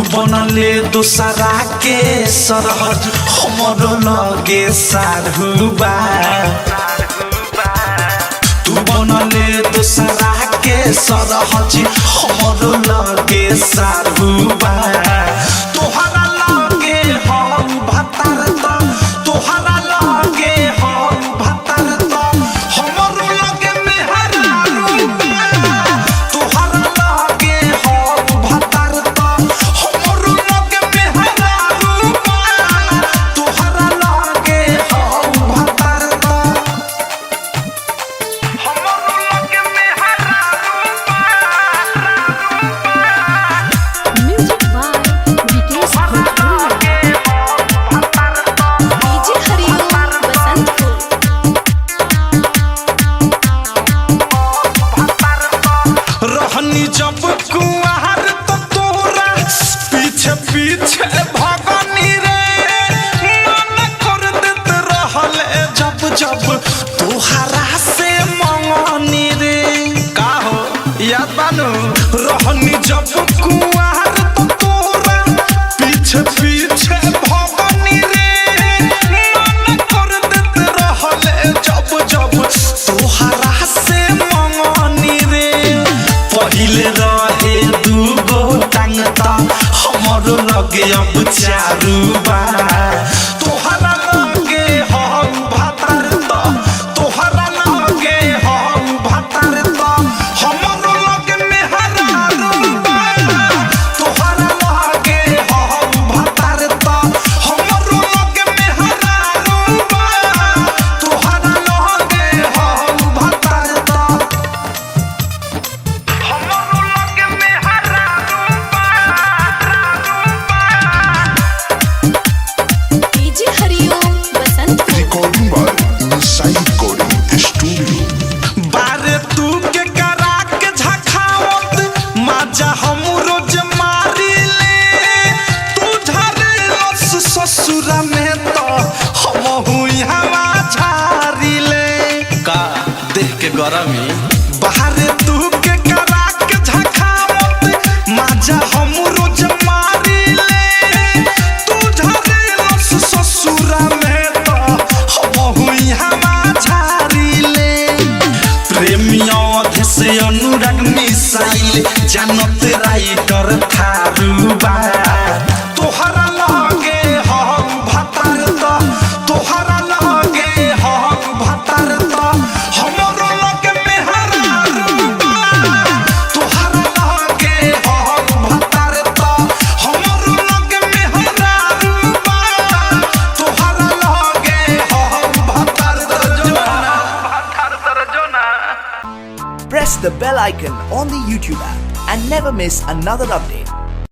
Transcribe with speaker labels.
Speaker 1: बनले दूसरा के सरहद हमरो लगे सारुबा तू बनले दूसरा के सरहद हमरो लगे सारुबा तोहरा लगे हम भतार तो तोहरा लगे हम भतार तो हमरो लगे मेहरारूबा तोहरा लगे हम भतार तो हमरो लगे मेहरारूबा तोहरा लगे हम भतार तो हमरो लगे मेहरारूबा
Speaker 2: music by Vikesh DJ Hariom Basantpur.
Speaker 1: रहनी जब कुआर तो तोरा पीछे पीछे भगनी रे मन कर देत रहल जब जब तोहरा से मंगनी रे का हो याद बानू रहनी जब कुआर तो तोरा पीछे पीछे भगनी रे मन कर देत रहल जब जब तोहरा से मंगनी रे पहिले रहे दूगो टांग त हमरो लगे अब चारुबा तोहरा लगे हम भतार त तोहरा लगे हम भतार त हमरो लगे मेहरारूबा तोहरा लगे हम भतार त हमरो लगे मेहरारूबा तोहरा लगे हम भतार त हमरो लगे मेहरारूबा
Speaker 2: DJ Hariom Basantpur.
Speaker 3: Recording by Inside Recording Studio.
Speaker 1: बारे तू के करा के झखावत माजा हम रोज मारी ले तू झरे लस ससुरा में तो हम हुई हवा झारी ले का देख के गरमी बाहरे तू के करा के झखावत माजा हम रोज मारी ले तू झरे लस ससुरा में तो हम हुई हवा झारी ले प्रेमियों से अनुराग मिसाइल जानत राइटर थारुबा तोहरा लगे हम भतार तो तोहरा लगे हम भतार तो हमरो लगे मेहरारूबा तोहरा लगे हम भतार तो हमरो लगे मेहरारूबा तोहरा लगे हम भतार जोना
Speaker 4: Press the bell icon on the YouTube app and never miss another update.